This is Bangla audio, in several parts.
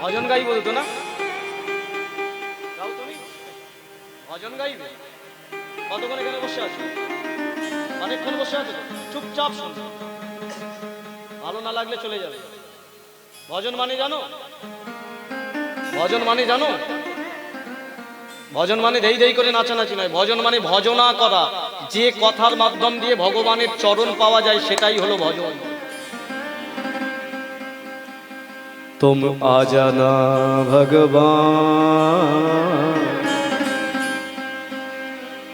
ভজন গাই বলতো না, তুমি ভজন গাইবে? কতক্ষণ এখানে বসে আছো? অনেকক্ষণ বসে আছো, চুপচাপ শুনছো, ভালো না লাগলে চলে যাবে। ভজন মানে জানো? ভজন মানে জানো? ভজন মানে দেই দেই করে নাচানাচি নয়, ভজন মানে ভজনা করা। যে কথার মাধ্যম দিয়ে ভগবানের চরণ পাওয়া যায় সেটাই হলো ভজন। तुम आ जाना भगवान।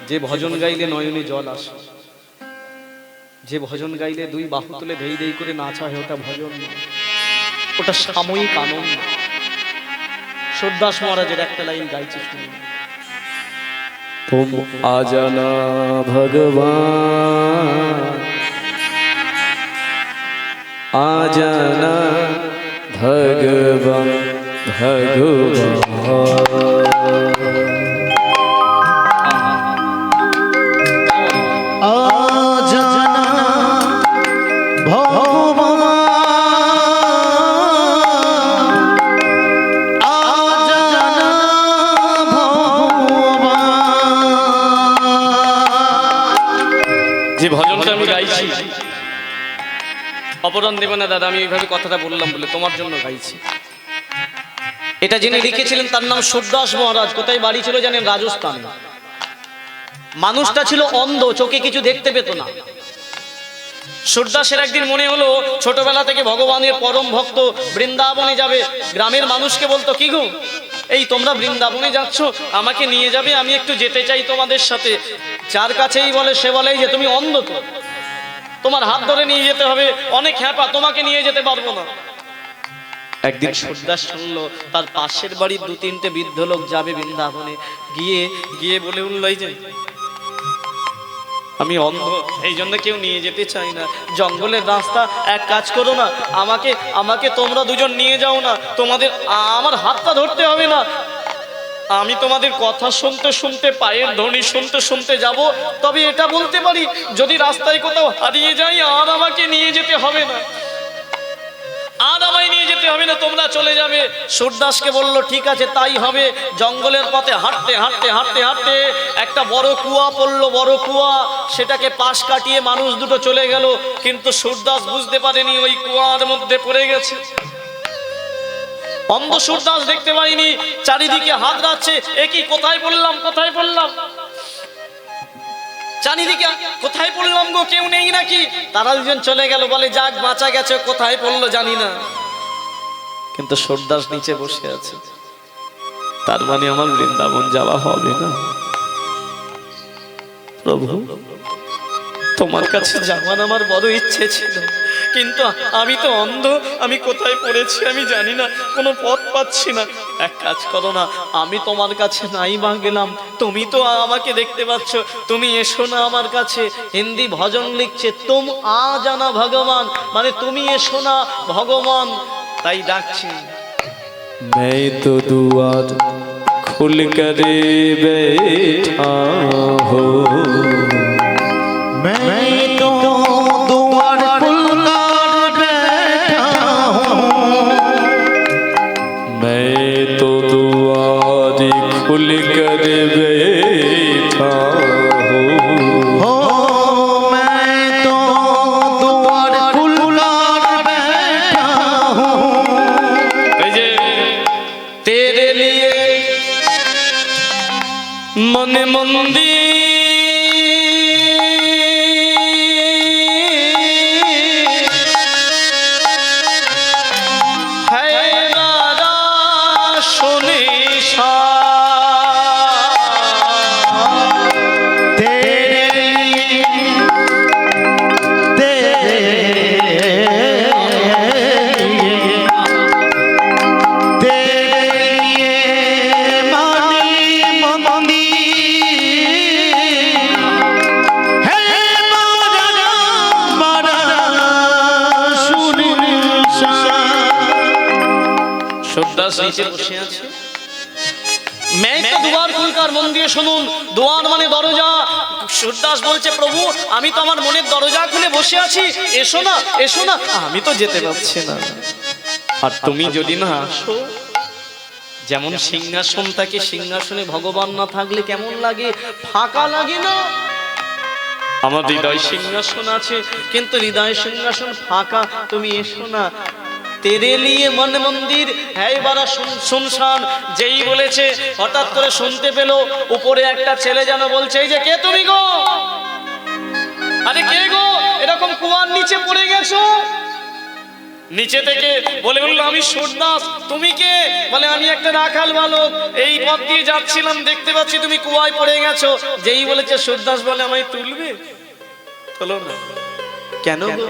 যে ভজন গাইলে নয়নে জল আসে, যে ভজন গাইলে দুই বাহু তুলে ধেই ধেই করে নাচা হয়, ওটা ভজন নয়, ওটা সাময়িক আনন্দ। সুরদাস মহারাজের একটা লাইন গাইছে শুনুন। तुम आ जाना भगवान, आ जाना भगवान भगवान। যে ভজনটা আমি গাইছি, অপরাধ দেবে না দাদা, আমি এইভাবে কথাটা বললাম বলে তোমার জন্য গাইছি। এটা যিনি লিখেছিলেন তার নাম সুরদাস মহারাজ। কোথায় বাড়ি ছিল জানেন? রাজস্থানে। মানুষটা ছিল অন্ধ, চোখে কিছু দেখতে পেত না। সুরদাসের একদিন মনে হলো ছোটবেলা থেকে ভগবানের পরম ভক্ত, বৃন্দাবনে যাবে। গ্রামের মানুষকে বলতো, কি গো এই তোমরা বৃন্দাবনে যাচ্ছ, আমাকে নিয়ে যাবে, আমি একটু যেতে চাই তোমাদের সাথে। যার কাছেই বলে সে বলেই যে তুমি অন্ধ, তো তোমার হাত ধরে নিয়ে যেতে হবে, অনেক হ্যাপা, তোমাকে নিয়ে যেতে পারবো না। একদিন সুরদাস শুনলো তার পাশের বাড়ির দু তিনটে বৃদ্ধ লোক যাবে বৃন্দাবনে, গিয়ে গিয়ে বলে উঠল, যে আমি অন্ধ, এই জন্য কেউ নিয়ে যেতে চাই না, জঙ্গলের রাস্তা, এক কাজ করো না, আমাকে আমাকে তোমরা দুজন নিয়ে যাও না, তোমাদের আমার হাতটা ধরতে হবে না, আমি তোমাদের কথা শুনতে শুনতে, পায়ের ধ্বনি শুনতে শুনতে যাব। তবে এটা বলতে পারি, যদি রাস্তায় কোথাও হারিয়ে যাই আর আমাকে নিয়ে যেতে হবে না, আর আমায় নিয়ে যেতে হবে না, তোমরা চলে যাবে। সুরদাসকে বলল, ঠিক আছে তাই হবে। জঙ্গলের পথে হাঁটতে হাঁটতে হাঁটতে হাঁটতে একটা বড় কুয়া পড়লো, বড় কুয়া, সেটাকে পাশ কাটিয়ে মানুষ দুটো চলে গেল, কিন্তু সুরদাস বুঝতে পারেনি ওই কুয়ার মধ্যে পড়ে গেছে। অন্ধ সুরদাস দেখতে পাইনি, চারিদিকে হাত রাখছে, একই কোথায় পড়লাম, কোথায় পড়লাম, চারিদিকে কোথায় পড়লাম গো, কেউ নেই নাকি? তারা দুজন চলে গেল, বলে যাক বাঁচা গেছে, কোথায় পড়লো জানি না। কিন্তু সুরদাস নিচে বসে আছে, তার মানে আমার বৃন্দাবন যাওয়া হবে না। প্রভু, তোমার কাছে যাওয়ার আমার বড় ইচ্ছে ছিল, কিন্তু আমি তো অন্ধ, আমি কোথায় পড়েছি আমি জানি না, কোনো পথ পাচ্ছি না। এক কাজ করো না, আমি তোমার কাছে নাই বা গেলাম, তুমি তো আমাকে দেখতে পাচ্ছ, তুমি এসো না আমার কাছে। হিন্দি ভজন লিখছে, তুম আ জানা ভগবান, মানে তুমি এসো না ভগবান, তাই ডাকছি। मैं तो दुआर खुल कर बैठा हो, मैं तो दुआर खुल कर बैठा हूँ, मैं तो दुआर खुल कर बैठा हूँ। हो मैं तो दुआर खुल कर बैठा हूँ। এই যে तेरे लिए मन मंदिर है राजा सुनिशा, तेरे সুরদাস নিচে বসে আছে। मैं तो द्वार खुलकर, মন দিয়ে শুনুন, দ্বার মানে দরজা। সুরদাস বলছে, প্রভু আমি তো আমার মনের দরজা খুলে বসে আছি, এসো না এসো না, আমি তো যেতে পারছি না, আর তুমি যদি না আসো যেমন সিংহাসন থাকে, সিংহাসনে ভগবান না থাকলে কেমন লাগে? ফাঁকা লাগে না? আমার হৃদয় সিংহাসন আছে, কিন্তু হৃদয় সিংহাসন ফাঁকা। তুমি এসো না, তেরে লিয়ে মন মন্দির হ্যাঁ বারা শুনশান। যেই বলেছে হঠাৎ করে শুনতে পেল উপরে একটা ছেলে যেন বলছে, এই যে কে তুমি গো? আরে কে গো, এরকম কুয়ার নিচে পড়ে গেছো? নিচে থেকে বলে উঠলো, আমি সুরদাস। তুমি কে? বলে আমি একটা রাখাল বালক, এই পথ দিয়ে যাচ্ছিলাম, দেখতে পাচ্ছি তুমি কুয়ায় পড়ে গেছো। যেই বলেছে সুরদাস বলে, আমায় তুলবে? চলো না। কেন গো,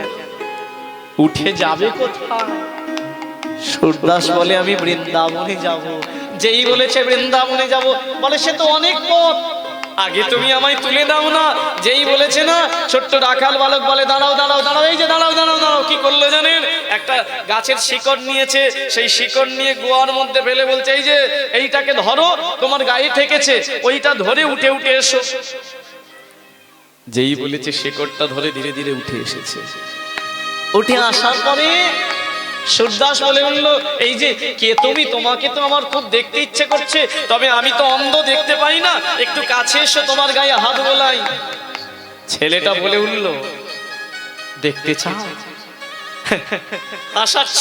উঠে যাবে কোথায়? সুরদাস বলে, আমি বৃন্দাবনে যাব। যেই বলেছে বৃন্দাবনে যাব, বলে সে তো অনেক পথ, আগে তুমি আমায় তুলে দাও না। যেই বলেছে না, ছোট্ট রাখাল বালক বলে, দাঁড়াও দাঁড়াও দাঁড়াও, এই যে দাঁড়াও দাঁড়াও দাঁড়াও। কি করলো জানেন? একটা গাছের শিকড় নিয়েছে, সেই শিকড় নিয়ে গোয়ার মধ্যে ফেলে বলছে, এই যে এইটাকে ধরো, তোমার গায়ে ঠেকেছে, ওইটা ধরে উঠে উঠে এসো। যেই বলেছে শিকড়টা ধরে ধীরে ধীরে উঠে এসেছে। উঠে আসার পরে সুরদাস বলে উঠলো, এই যে কে তুমি? তোমাকে তো আমার খুব দেখতে ইচ্ছে করছে, তবে আমি তো অন্ধ, দেখতে পাই না, একটু কাছে এসো, তোমার গায়ে হাত বোলাই। ছেলেটা বলে উঠলো, দেখতে চাও? আসাচ্ছ?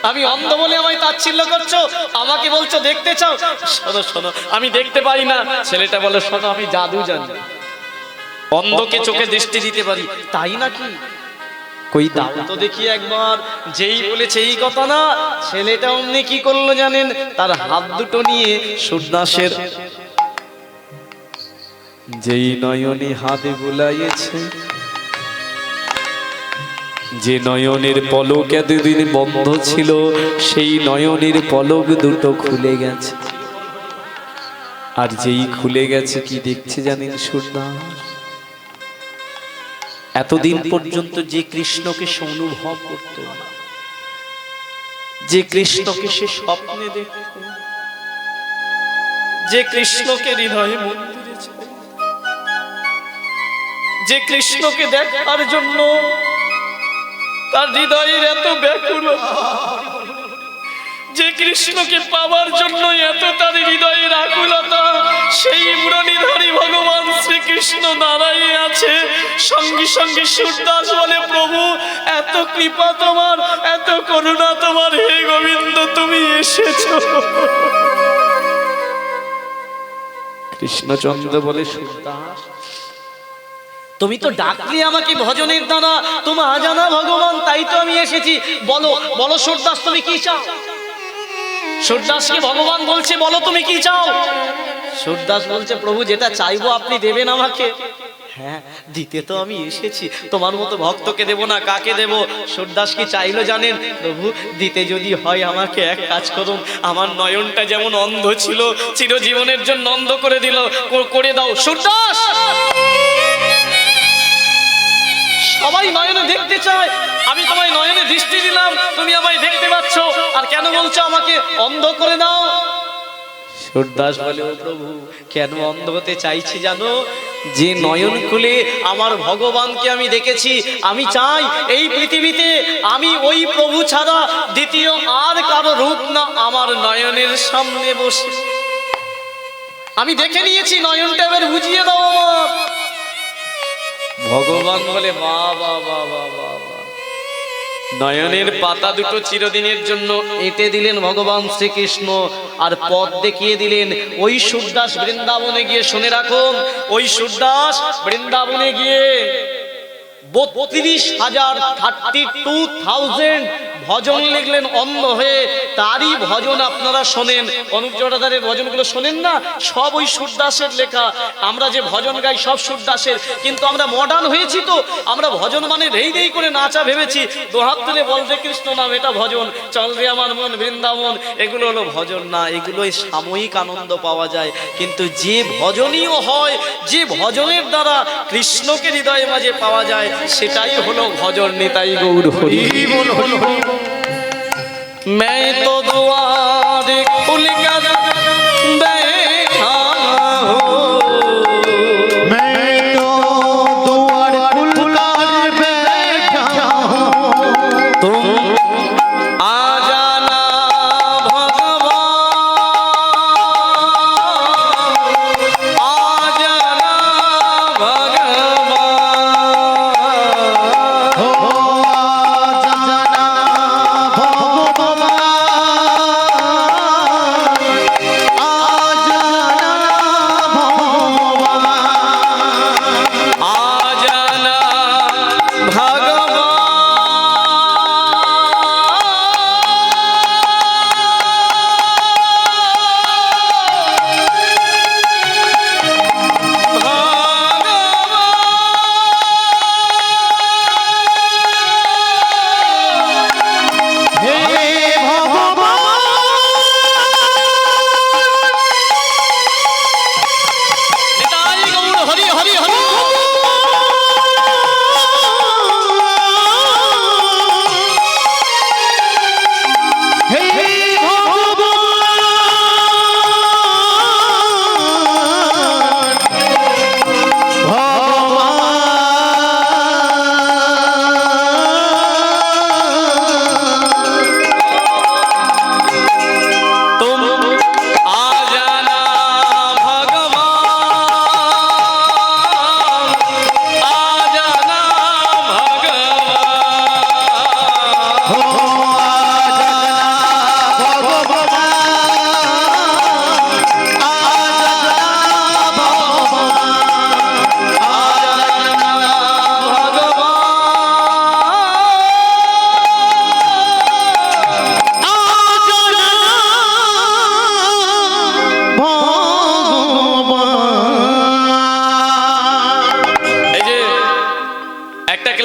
আমি অন্ধ বলে আমায় তাচ্ছিল্য করছো, আমাকে বলছো দেখতে চাও? শোনো শোনো, আমি দেখতে পাই না। ছেলেটা বলে, শোনো, আমি জাদু জানি, অন্ধকে চোখে দৃষ্টি দিতে পারি। তাই নাকি? কই দাও তো দেখি একবার। যেই বলেছে এই কথা না, ছেলেটা অমনি কি করলো জানেন? তার হাত দুটো নিয়ে সুরদাসের যেই নয়নে হাতে বুলাইয়েছে, যে নয়নের পলক এতদিন বন্ধ ছিল, সেই নয়নের পলক দুটো খুলে গেছে। আর যেই খুলে গেছে, কি দেখছে জানেন সুরদাস? এতদিন পর্যন্ত যে কৃষ্ণকে সে অনুভব করত, যে কৃষ্ণকে সে স্বপ্নে দেখত, যে কৃষ্ণকে হৃদয়ে মন্দিরে ছিল, যে কৃষ্ণকে দেখার জন্য তার হৃদয়ের এত ব্যাকুলতা, যে কৃষ্ণকে পাওয়ার জন্য এত তার হৃদয়ের আকুলতা, সেই মুরলীধারী ভগবান শ্রীকৃষ্ণ দাঁড়াই আছে। সঙ্গে সঙ্গে সুরদাস বলে, প্রভু এত কৃপা তোমার, এত করুণা তোমার, হে গোবিন্দ তুমি এসেছো। কৃষ্ণচন্দ্র বলে, সুরদাস তুমি তো ডাকলে আমাকে ভজনের দ্বারা, তোমার অজানা ভগবান, তাই তো আমি এসেছি। বলো বলো সুরদাস, তুমি কি চাও? সুরদাসকে ভগবান বলছে, বলো তুমি কি চাও? সুরদাস বলছে, প্রভু যেটা চাইবো আপনি দেবেন আমাকে। হ্যাঁ, দিতে তো আমি এসেছি, তোমার মতো ভক্তকে দেব না, কাকে দেব? সুরদাস কি চাইলো জানেন? প্রভু দিতে যদি হয় আমাকে এক কাজ করুন, আমার নয়নটা যেমন অন্ধ ছিল, চিরজীবনের জন্য অন্ধ করে দিল, করে দাও। সুরদাস সবাই নয়নে দেখতে চায়, আমি তোমায় নয়নে দৃষ্টি দিলাম, তুমি আমায় দেখতে পাচ্ছ, আর কেন বলছো আমাকে অন্ধ করে দাও? সুরদাস বলে, ও প্রভু, কেন অন্ধ হতে চাইছি জানো? যে নয়ন খুলে আমার ভগবানকে আমি দেখেছি, আমি চাই এই পৃথিবীতে আমি ওই প্রভু ছাড়া দ্বিতীয় আর কারো রূপ না আমার নয়নের সামনে বসে। আমি দেখে নিয়েছি, নয়নটা এবার বুঝিয়ে দাও আমার। ভগবান বলে, বাবা বাবা বাবা। নয়নের পাতা দুটো চিরদিনের জন্য এঁটে দিলেন ভগবান শ্রীকৃষ্ণ, আর পথ দেখিয়ে দিলেন। ওই সুরদাস বৃন্দাবনে গিয়ে, শুনে রাখুন, ওই সুরদাস বৃন্দাবনে গিয়ে 32,000 ভজন লিখলেন অন্ধ হয়ে। তারই ভজন আপনারা শোনেন, অনুপ জটাধারের ভজনগুলো শোনেন না, সব ওই সুরদাসের লেখা। আমরা যে ভজন গাই সব সুরদাসের, কিন্তু আমরা মডার্ন হয়েছি তো, আমরা ভজন মানে রেই রেই করে নাচা ভেবেছি। দোহাত তুলে বলতে কৃষ্ণ নাম, এটা ভজন। চল রে আমার মন বৃন্দাবন, এগুলো হলো ভজন না, এগুলোই সাময়িক আনন্দ পাওয়া যায়। কিন্তু যে ভজনীয় হয়, যে ভজনের দ্বারা কৃষ্ণকে হৃদয়ে মাঝে পাওয়া যায়, সেটাই হলো ভজন। নিতাই গৌর হরি বল, হরি বল। मैं तो द्वार खुल कर बैठा हूँ, मैं तो द्वार खुल कर बैठा हूँ, तुम आ जाना भगवान,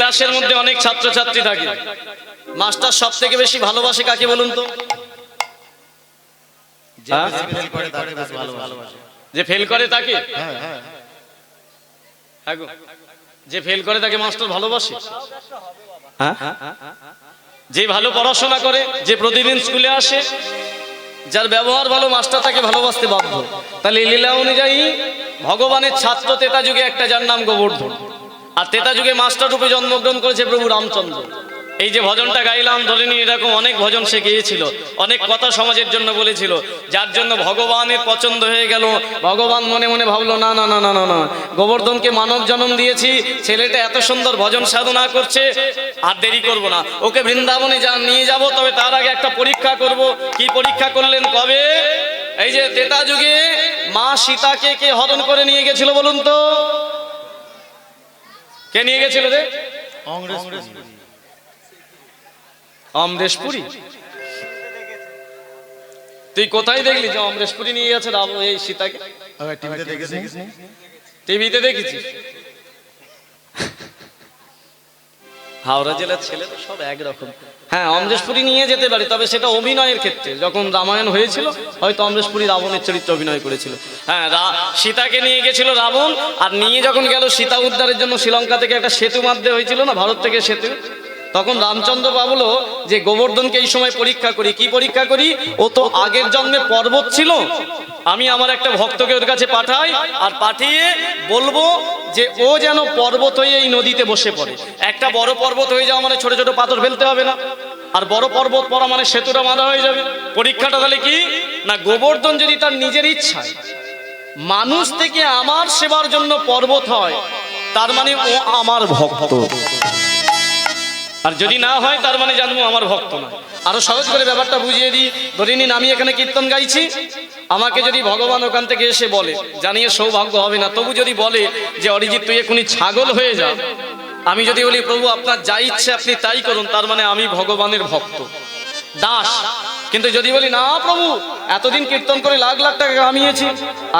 ক্লাসের মধ্যে অনেক ছাত্রছাত্রী থাকে, মাস্টার সব থেকে বেশি ভালোবাসে কাকে বলুন তো? হ্যাঁ? যে ফেল করে তাকে? হ্যাঁ গো, যে ফেল করে তাকে মাস্টার ভালোবাসে? হ্যাঁ, যে ভালো পড়াশোনা করে, যে প্রতিদিন স্কুলে আসে, যার ব্যবহার ভালো, মাস্টার তাকে ভালোবাসতে বাধ্য। তাহলে এই লীলা অনুযায়ী ভগবানের ছাত্র তেতা যুগে একটা, যার নাম গোবর্ধন। আর তেতা যুগে মাস্টার রূপে জন্মগ্রহণ করেছে প্রভু রামচন্দ্র। এই যে ভজনটা গাইলাম, ধরে নিন এরকম অনেক ভজন সে গিয়েছিল, অনেক কথা সমাজের জন্য বলেছিল, যার জন্য ভগবানের পছন্দ হয়ে গেল। ভগবান মনে মনে ভাবলো, না না না না না না, গোবর্ধনকে মানব জন্ম দিয়েছি, ছেলেটা এত সুন্দর ভজন সাধনা করছে, আর দেরি করব না, ওকে বৃন্দাবনে নিয়ে যাব। তবে তার আগে একটা পরীক্ষা করব। কি পরীক্ষা করলেন? কবে? এই যে তেতা যুগে মা সীতাকে কে হরণ করে নিয়ে গেছিল বলুন তো? কে নিয়ে গেছিল রে? অমরেশপুরী। তুই কোথায় দেখলি যে অমরেশপুরী নিয়ে গেছে এই সীতাকে? টিভিতে দেখেছিস? হাওড়া জেলার ছেলে তো সব একরকম। হ্যাঁ, অমরেশপুরী নিয়ে যেতে পারি, তবে সেটা অভিনয়ের ক্ষেত্রে। যখন রামায়ণ হয়েছিল হয়তো অমরেশপুরী রাবণের চরিত্রে অভিনয় করেছিল। হ্যাঁ, সীতাকে নিয়ে গেছিল রাবণ। আর নিয়ে যখন গেল সীতা উদ্ধারের জন্য শ্রীলঙ্কা থেকে একটা সেতু বাঁধতে হয়েছিল না, ভারত থেকে সেতু, তখন রামচন্দ্র ভাবলো যে গোবর্ধনকে এই সময় পরীক্ষা করি। কি পরীক্ষা করি? ও তো আগের জন্মে পর্বত ছিল, আমি আমার একটা ভক্তকে ওর কাছে পাঠাই, আর পাঠিয়ে বলবো যে ও যেন পর্বত হয়ে এই নদীতে বসে পড়ে। একটা বড় পর্বত হয়ে যাওয়া মানে ছোট ছোট পাথর ফেলতে হবে না, আর বড় পর্বত পড়া মানে সেতুটা বাঁধা হয়ে যাবে। পরীক্ষাটা তাহলে কি না, গোবর্ধন যদি তার নিজের ইচ্ছায় মানুষ থেকে আমার সেবার জন্য পর্বত হয়, তার মানে ও আমার ভক্ত। আর যদি না হয়, তার মানে জানবো আমার ভক্ত না। আরো সহজ করে ব্যাপারটা বুঝিয়ে দিই। ধরে নিন আমি এখানে কীর্তন গাইছি, আমাকে যদি ভগবান ওখান থেকে এসে বলে, জানিয়ে সৌভাগ্য হবে না, তবু যদি বলে যে অরিজিৎ তুই এখনই ছাগল হয়ে যা, আমি যদি বলি প্রভু আপনার যা ইচ্ছে আপনি তাই করুন, তার মানে আমি ভগবানের ভক্ত, দাস। কিন্তু যদি বলি না প্রভু এতদিন কীর্তন করে লাখ লাখ টাকা কামিয়েছি,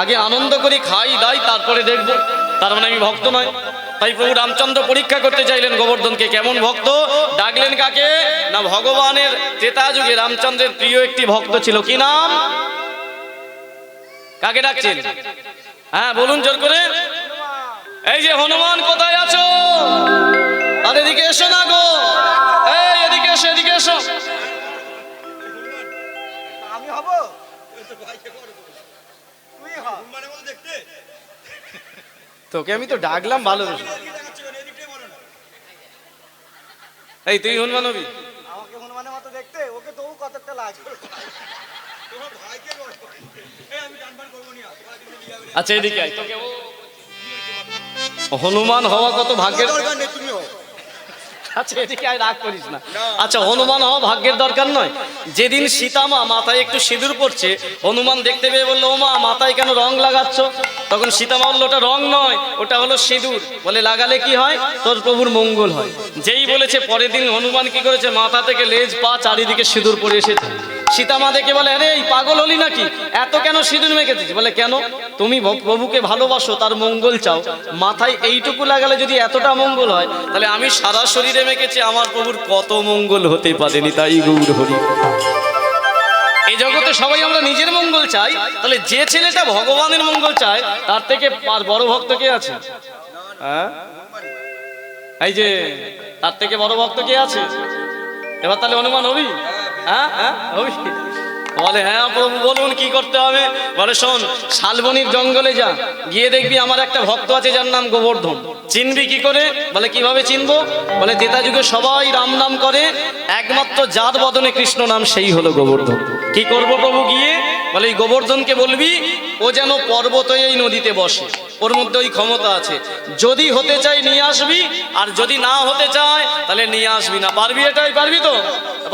আগে আনন্দ করি, খাই দাই, তারপরে দেখবো, তার মানে আমি ভক্ত নয়। তাই প্রভু রামচন্দ্র পরীক্ষা করতে চাইলেন গোবর্ধনকে, কেমন ভক্ত। ডাকলেন কাকে না, ভগবানের ত্রেতা যুগে রামচন্দ্রের প্রিয় একটি ভক্ত ছিল। কি নাম? কাকে ডাকছেন? হ্যাঁ বলুন জোর করে। এই যে হনুমান, কোথায় আছো? আর এদিকে এসো না গো, এই এদিকে এসো, এদিকে এসো। আমি হব, তুই হ। তোকে আমি তো ডাকলাম ভালো। এই তুই হনুমান হবি? আমাকে হনুমানের মতো দেখতে, ওকে তবু কতটা লাগে। আচ্ছা এদিকে আয়, তোকে হনুমান হওয়া কত ভাগ্যের। আচ্ছা এদিকে আয়, রাগ করিস না। আচ্ছা হনুমান হওয়া ভাগ্যের দরকার নয়। যেদিন সীতামা মাথায় একটু সিঁদুর পড়ছে, হনুমান দেখতে পেয়ে বললো, ও মা মাথায় কেন রং লাগাচ্ছ? তখন সীতামা বললো, ওটা রং নয়, ওটা হলো সিঁদুর। বলে লাগালে কি হয়? তোর প্রভুর মঙ্গল হয়। যেই বলেছে, পরের দিন হনুমান কি করেছে, মাথা থেকে লেজ পা চারিদিকে সিঁদুর পরে এসেছে। সীতামা দেখে বলে, আরে এই পাগল হলি নাকি, এত কেন সিঁদুর মেখেছিস? বলে কেন? তুমি প্রভুকে ভালোবাসো, তার মঙ্গল চাও, মাথায় এইটুকু লাগালে যদি এতটা মঙ্গল হয়, তাহলে আমি সারা শরীরে মেখেছি, আমার প্রভুর কত মঙ্গল হতে পারেনি। তাই গৌর হরি। এই জগতে সবাই আমরা নিজের মঙ্গল চাই, তাহলে যে ছেলেটা ভগবানের মঙ্গল চায়, তার থেকে আর বড় ভক্ত কে আছে? হ্যাঁ, এই যে তার থেকে বড় ভক্ত কে আছে? এবার তাহলে হনুমান হবি? হ্যাঁ হ্যাঁ হবি? বলে হ্যাঁ প্রভু বলুন কি করতে হবে। বলে শোন, শালবনির জঙ্গলে যা, গিয়ে দেখবি আমার একটা ভক্ত আছে যার নাম গোবর্ধন। চিনবি কি করে? বলে কিভাবে চিনবো? বলে ত্রেতা যুগে সবাই রাম নাম করে, একমাত্র যার বদনে কৃষ্ণ নাম, সেই হলো গোবর্ধন। কি করবো প্রভু গিয়ে? বলে এই গোবর্ধনকে বলবি ও যেন পর্বত এই নদীতে বসে, ওর মধ্যে ওই ক্ষমতা আছে। যদি হতে চাই নিয়ে আসবি, আর যদি না হতে চায় তাহলে নিয়ে আসবি না। পারবি? এটাই পারবি তো?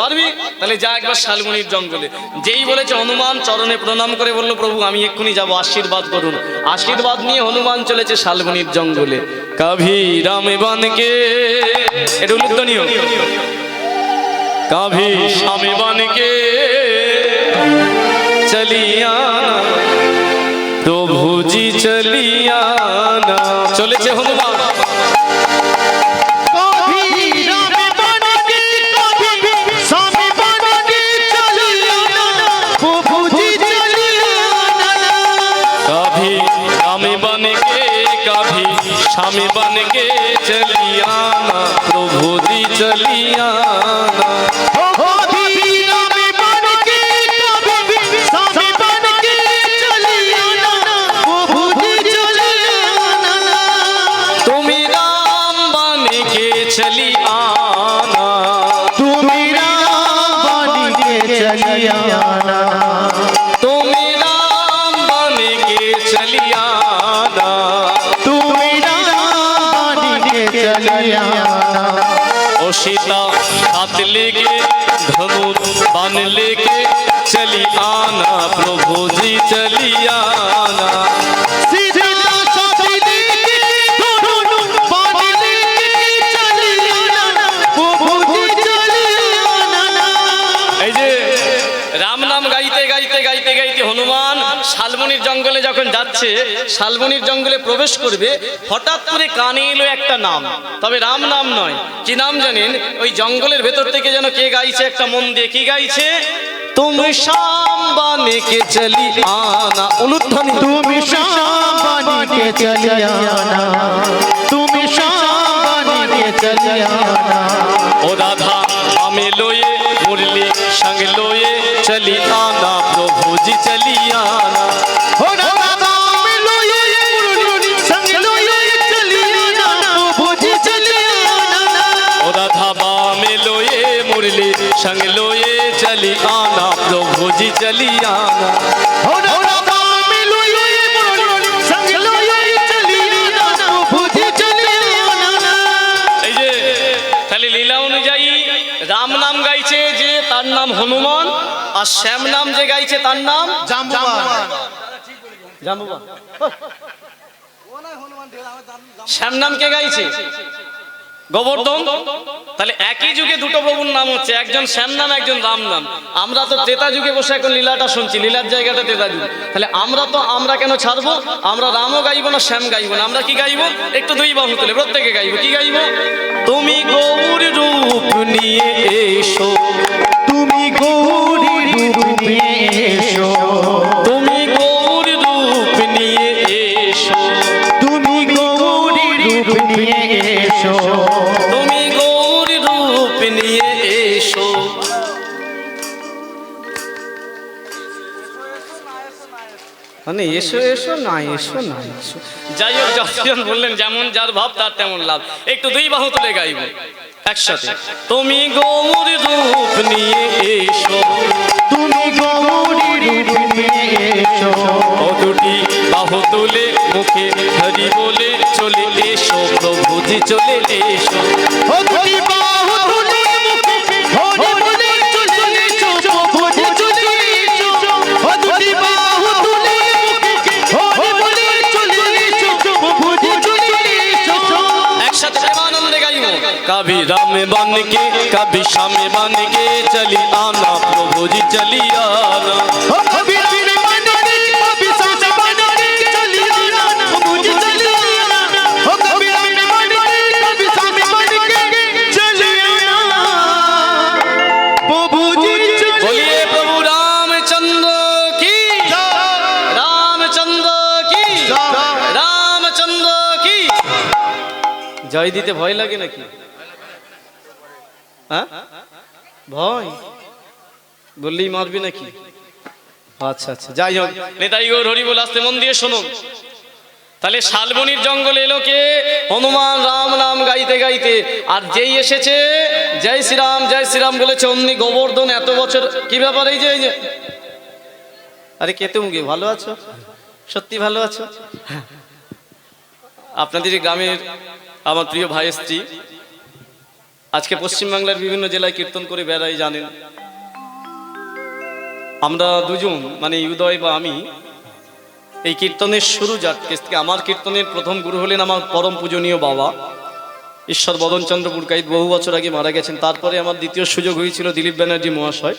পারবি? তাহলে যা একবার শালবনির জঙ্গলে। যেই বলেছে হনুমান চরণে প্রণাম করে বলল, প্রভু আমি এক্ষুনি যাব, আশীর্বাদ করুন। আশীর্বাদ নিয়ে হনুমান চলেছে শালবনির জঙ্গলে। কাভি রামে বানকে, এটা উল্লেখনীয়, কাভি শামে বানকে চলিয়া প্রভুজি চলিয়া। চলেছে হনুমান, কভি स्वामी बन के चली आना प्रभु जी चली आना हो दीना में बन के कभी स्वामी बन के चली आना प्रभु जी चली आना तुम्ही राम बन के चली आना तू मेरा बन के चली आना तुम्ही राम बन के चली आना तू मेरा बन के चली आना ओ सीता हाथ लेके धनुष बाण लेके चली आना प्रभु जी चली आना सीधा साथी लेके दोनों बाण लेके चली आना प्रभु जी चली आना এই যে রাম নাম গাইতে গাইতে গাইতে গাইতে হনুমান শালবনির জঙ্গলে যখন যাচ্ছে, শালবনির জঙ্গলে প্রবেশ করবে, হঠাৎ করে কানে এলো একটা নাম, তবে রাম নাম নয়। কি নাম জানেন? ওই জঙ্গলের ভেতর থেকে যেন কে গাইছে একটা মন দিয়ে, কি গাইছে? তুমি শাম বানে কে চলি আনা, অনুধ্বনি। तुम शाम बन के चली आना तुम शाम बन के चली आना ओ राधा हमें लोए मुरली संग लोए चली आना प्रभु जी चली आना हो राधा में लोए मुरली संग लोए चली आना प्रभु जी चली आना ओ राधा में लोए मुरली संग लोए चली आना प्रभु जी चली आना हो राधा में लोए मुरली संग लोए चली आना प्रभु जी चली आना এই যে তাহলে লীলা অনুযায়ী রাম নাম গাইছে যে তার নাম হনুমান, আর শ্যাম নাম যে গাইছে তার নাম জাম্বুবান জাম্বুবান। ও নয় হনুমান ঢের আমার দাম শ্যাম নাম কে গাইছে? গোবর্ধন। তাহলে একই যুগে দুটো প্রভুর নাম হচ্ছে, একজন শ্যাম নাম একজন রাম নাম। আমরা তো ত্রেতা যুগে বসে এখন লীলাটা শুনছি, লীলার জায়গাটা ত্রেতা যুগ। তাহলে আমরা কেন ছাড়বো? আমরা রামও গাইবো না, শ্যাম গাইবো না, আমরা কি গাইবো? একটু দুই বাহু তুলে প্রত্যেকে গাইবো। কি গাইবো? তুমি গৌর রূপ নিয়ে এসো, তুমি গৌরী রূপে এসো তুমি গৌর রূপ নিয়ে এসো, তুমি গৌরী রূপ নিয়ে এসো তুমি গৌর রূপ নিয়ে এসো। মানে এসো এসো না এসো না এসো, যাই হোক যখন বললেন যেমন যার ভাব তার তেমন লাভ। একটু দুই বাহু তুলে গাইব একসাথে। তুমি গৌর রূপ নিয়ে এসো, তুমি গৌরী রূপ নিয়ে এসো ও দুটি বাহু তুলে মুখে হরি বলে চলে এসো প্রভু জি চলে এসো ও দুটি বাহু তুলে মুখে হরি বলে চলে এসো প্রভু জি চলে এসো ও দুটি বাহু তুলে মুখে হরি বলে চলে এসো প্রভু জি চলে এসো একসাথে প্রেমানন্দে গাইব। कभी राम बन के कभी श्याम बन के चली आना प्रभु जी चली आना ओ कभी राम बन के कभी श्याम बन के चली आना प्रभु जी चली आना ओ कभी राम बन के कभी श्याम बन के चली आना प्रभु जी चली बोलिए प्रभु रामचंद्र की, रामचंद्र की, रामचंद्र की। জয় দিতে ভয় লাগে নাকি? হ্যাঁ ভয় বললেই মারবি নাকি? আচ্ছা আচ্ছা, যাই হোক নেতাই গৌর হরি বল, আসতে মন দিয়ে শুনুন। তাহলে শালবনির জঙ্গলে এলো কে? হনুমান রাম নাম গাইতে গাইতে। আর যেই এসেছে জয় শ্রীরাম বলেছে, অমনি গোবর্ধন এত বছর কি ব্যাপার? এই যে আরে কেতে মুগে ভালো আছো? সত্যি ভালো আছো? আপনাদের গ্রামের আমার প্রিয় ভাই স্ত্রী আজকে পশ্চিমবাংলার বিভিন্ন জেলায় কীর্তন করে বেড়াই, জানেন। আমরা দুজন মানে উদয় বা আমি এই কীর্তনের শুরু যার কাছ থেকে, আমার কীর্তনের প্রথম গুরু হলেন আমার পরম পূজনীয় বাবা ঈশ্বর বদনচন্দ্র পুরকাইত, বহু বছর আগে মারা গেছেন। তারপরে আমার দ্বিতীয় সুযোগ হয়েছিল দিলীপ ব্যানার্জি মহাশয়।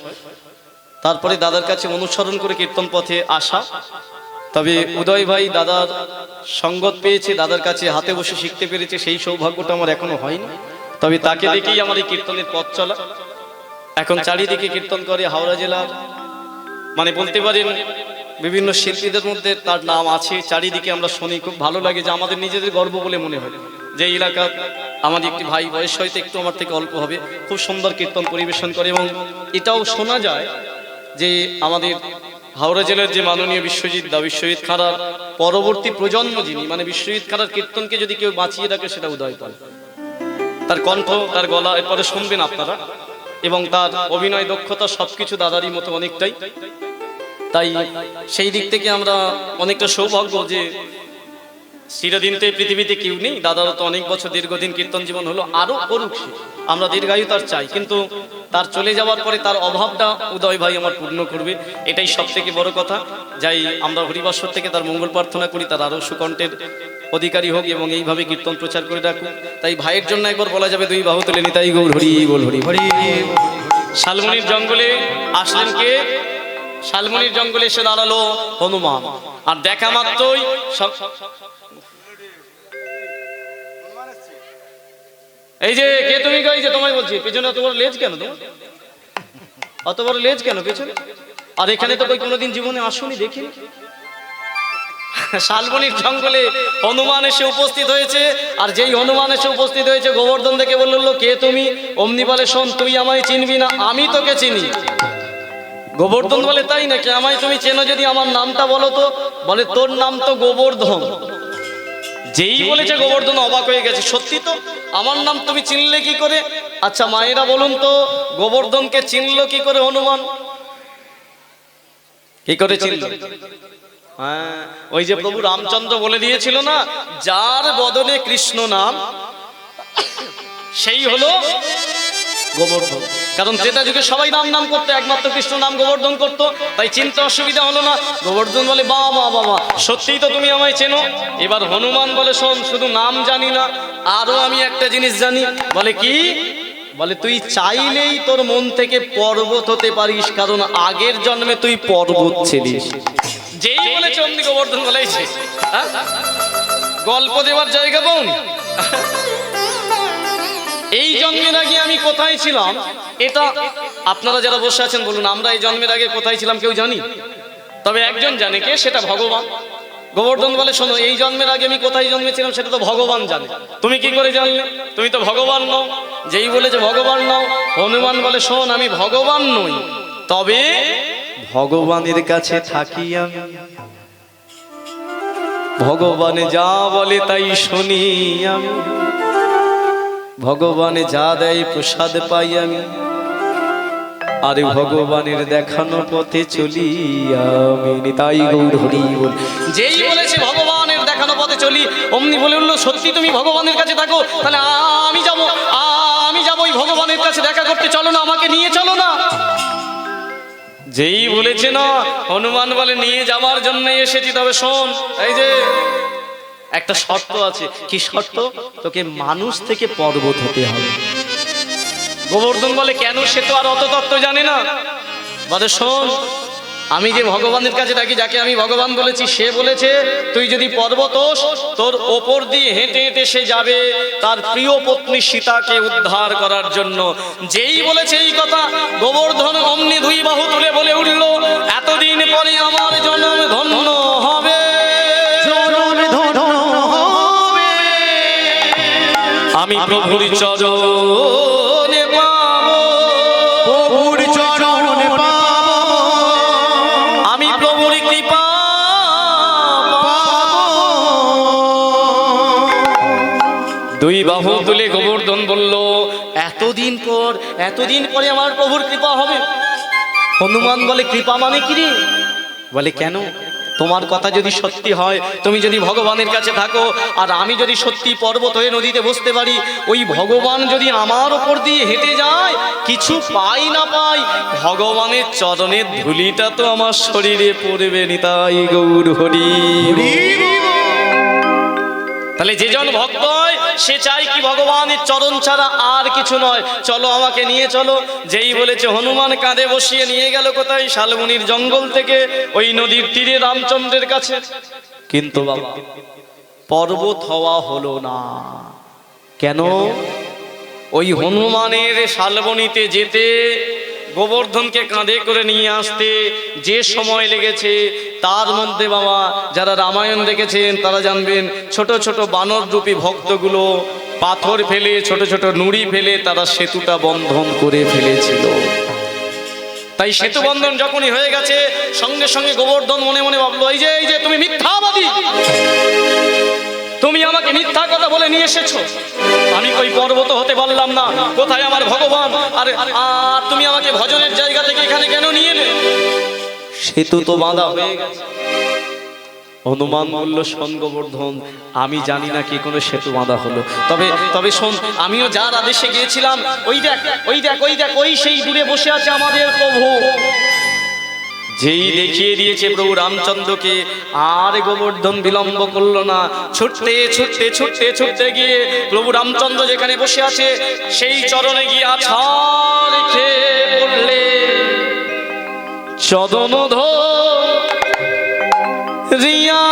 তারপরে দাদার কাছে অনুসরণ করে কীর্তন পথে আসা। তবে উদয় ভাই দাদার সঙ্গত পেয়েছে, দাদার কাছে হাতে বসে শিখতে পেরেছে, সেই সৌভাগ্যটা আমার এখনো হয়নি। তবে তাকে দেখেই আমার এই কীর্তনের পথ চলা। এখন চারিদিকে কীর্তন করে হাওড়া জেলার, মানে বলতে পারেন বিভিন্ন শিল্পীদের মধ্যে তার নাম আছে, চারিদিকে আমরা শুনি, খুব ভালো লাগে, যে আমাদের নিজেদের গর্ব বলে মনে হয় যে এই এলাকার আমাদের একটি ভাই, বয়স হয়তো একটু আমার থেকে অল্প হবে, খুব সুন্দর কীর্তন পরিবেশন করে। এবং এটাও শোনা যায় যে আমাদের হাওড়া জেলার যে মাননীয় বিশ্বজিৎ খাড়ার পরবর্তী প্রজন্ম যিনি, মানে বিশ্বজিৎ খাড়ার কীর্তনকে যদি কেউ বাঁচিয়ে রাখে সেটা উদয় পাল। তার কণ্ঠ, তার গলা, এরপরে শুনবেন আপনারা, এবং তার অভিনয় দক্ষতা সবকিছু দাদারই মতো অনেকটাই। তাই সেই দিক থেকে আমরা অনেকটা সৌভাগ্য যে চিরদিন তো এই পৃথিবীতে কেউ নেই, দাদারও তো অনেক বছর দীর্ঘদিন কীর্তন জীবন হলো, আরো করুক সে, আমরা দীর্ঘায়ু তার চাই, কিন্তু তার চলে যাওয়ার পরে তার অভাবটা উদয় ভাই আমার পূর্ণ করবে, এটাই সব থেকে বড় কথা। যাই আমরা হরিবাসর থেকে তার মঙ্গল প্রার্থনা করি, তার আরো সুকণ্ঠের অধিকারী হোক এবং এইভাবে কীর্তন প্রচার করে রাখুক। তাই ভাইয়ের জন্য একবার বলা যাবে দুই বাহু তুলে নিতাই গৌর হরি বল, হরি হরি। শালমনির জঙ্গলে আসলেন কে? শালমনির জঙ্গলে এসে দাঁড়ালো হনুমান, আর দেখা মাত্রই এই যে কে তুমি, এই যে তোমায় বলছি, পেছনে অত বড় লেজ কেন তোমার, অত বড় লেজ কেন পেছনে? আর এখানে তো কই কোনোদিন জীবনে আসুনি, দেখিনি। শালবনির জঙ্গলে হনুমান এসে উপস্থিত হয়েছে, আর যেই হনুমান এসে উপস্থিত হয়েছে গোবর্ধন দেখে বলল, কে তুমি? অমনি বলে, শোন, তুই আমায় চিনবি না, আমি তোকে চিনি। গোবর্ধন বলে, তাই নাকি? আমায় তুমি চেনো যদি আমার নামটা বলো তো। বলে, তোর নাম তো গোবর্ধন। যেই বলেছে গোবর্ধন অবাক হয়ে গেছে, সত্যি তো, আমার নাম তুমি চিনলে কি করে? আচ্ছা মায়েরা বলুন তো, গোবর্ধনকে চিনলো কি করে হনুমান? কি করে চিনল? হ্যাঁ, ওই যে প্রভু রামচন্দ্র বলে দিয়েছিল না, যার বদনে কৃষ্ণ নাম সেই হলো গোবর্ধন। কারণ ত্রেতা যুগে সবাই নাম নাম করতো, একমাত্র কৃষ্ণ নাম গোবর্ধন করতো, তাই চিনতে অসুবিধা হলো না। গোবর্ধন বলে, বাবা বাবা, সত্যিই তো তুমি আমায় চেনো। এবার হনুমান বলে, শোন, শুধু নাম জানি না, আরো আমি একটা জিনিস জানি। বলে, কি? বলে, তুই চাইলেই তোর মন থেকে পর্বত হতে পারিস, কারণ আগের জন্মে তুই পর্বত ছিলিস। যেই বলেছে অমনি গোবর্ধন বলেছে, গল্প দেওয়ার জায়গা পাওনি। এই জন্মের আগে আমি কোথায় ছিলাম, এটা আপনারা যারা বসে আছেন বলুন, আমরা এই জন্মের আগে কোথায় ছিলাম কেউ জানি? তবে একজন জানে, কে? সেটা ভগবান। গোবর্ধন বলে, শোনো, এই জন্মের আগে আমি কোথায় জন্মেছিলাম সেটা তো ভগবান জানে, তুমি কি করে জানলে? তুমি তো ভগবান নও। যেই বলেছে ভগবান নও, হনুমান বলে, শোন, আমি ভগবান নই, তবে ভগবানের কাছে থাকি আমি। ভগবান যা বলে তাই শুনি আমি, ভগবান যা দেয় প্রসাদ পাই আমি, আরে ভগবানের দেখানো পথে চলি আমি। নিতাই গৌর হরি বল। যেই বলেছে ভগবানের দেখানো পথে চলি, অমনি বলে উঠলো, সত্যি তুমি ভগবানের কাছে থাকো, তাহলে আমি যাবো ওই ভগবানের কাছে দেখা করতে, চলো না, আমাকে নিয়ে চলো না। যেই বলেছে না, হনুমান বলে, নিয়ে যাওয়ার জন্য এসেছি, তবে শোন, এই যে একটা শর্ত আছে। কি শর্ত? তোকে মানুষ থেকে পর্বত হতে হবে। গোবর্ধন বলে, কেন? সে তো আর অত তত্ত্ব জানে না। বলে, শোন, আমি যে ভগবানের কাছে থাকি, যাকে আমি ভগবান বলেছি, সে বলেছে তুই যদি পর্বত হোস, তোর ওপর দিয়ে হেঁটে হেঁটে সে যাবে তার প্রিয় পত্নী সীতাকে উদ্ধার করার জন্য। যেই বলেছে এই কথা, গোবর্ধন অমনি দুই বাহু তুলে বলে উঠল, এতদিন পরে আমার জন্ম ধন্য হবে, আমি প্রভুর চরণে পাবো, প্রভুর চরণে পাবো, আমি প্রভুর কৃপা পাবো। দুই বাহু তুলে গোবর্ধন বলল, এতদিন পরে আমার প্রভুর কৃপা হবে। হনুমান বলে, কৃপা মানে কি রে? বলে, কেন? তোমার কথা যদি সত্যি হয়, তুমি যদি ভগবানের কাছে থাকো, আর আমি যদি সত্যি পর্বত হয়ে নদীতে বসতে পারি, ওই ভগবান যদি আমার ওপর দিয়ে হেঁটে যায়, কিছু পাই না পাই, ভগবানের চরণের ধুলিটা তো আমার শরীরে পড়বে। নিতাই গৌর হরি। তাহলে যেজন ভক্ত হয় সে চাই কি? ভগবানের চরণ ছাড়া আর কিছু নয়। চলো, আমাকে নিয়ে চলো। যেই বলেছে হনুমান কাঁধে বসিয়ে নিয়ে গেল কোথায়? শালবনির জঙ্গল থেকে ওই নদীর তীরে রামচন্দ্রের কাছে। কিন্তু বাবা, পর্বত হওয়া হলো না। কেন? ওই হনুমানের শালবনিতে যেতে গোবর্ধনকে কাঁধে করে নিয়ে আসতে যে সময় লেগেছে, তার মধ্যে বাবা যারা রামায়ণ দেখেছেন তারা জানবেন, ছোট ছোট বানর রূপী ভক্তগুলো পাথর ফেলে, ছোট ছোট নুড়ি ফেলে তারা সেতুটা বন্ধন করে ফেলেছিল। তাই সেতু বন্ধন যখনই হয়ে গেছে, সঙ্গে সঙ্গে গোবর্ধন মনে মনে ভাবলো, এই যে তুমি মিথ্যাবাদী, তুমি আমাকে মিথ্যা কথা বলে নিয়ে এসেছো, আমি কই পর্বত হতে পারলাম না, কোথায় আমার ভগবান, আর তুমি আমাকে ভজনের জায়গা থেকে এখানে কেন নিয়ে এলে? সেতু তো বাঁধা হয়ে গেছে। হনুমান বলল, শোন গোবর্ধন, আমি জানি না কি কোনো সেতু বাঁধা হলো, তবে শোন, আমিও যার আদেশে গিয়েছিলাম, ওই সেই দূরে বসে আছে আমাদের প্রভু। যেই দেখিয়ে দিয়েছে প্রভু রামচন্দ্রকে, আর গোবর্ধন বিলম্ব করলো না, ছুটতে গিয়ে প্রভু রামচন্দ্র যেখানে বসে আছে সেই চরণে গিয়ে আছাড় খেয়ে পড়লে, চদন রিয়া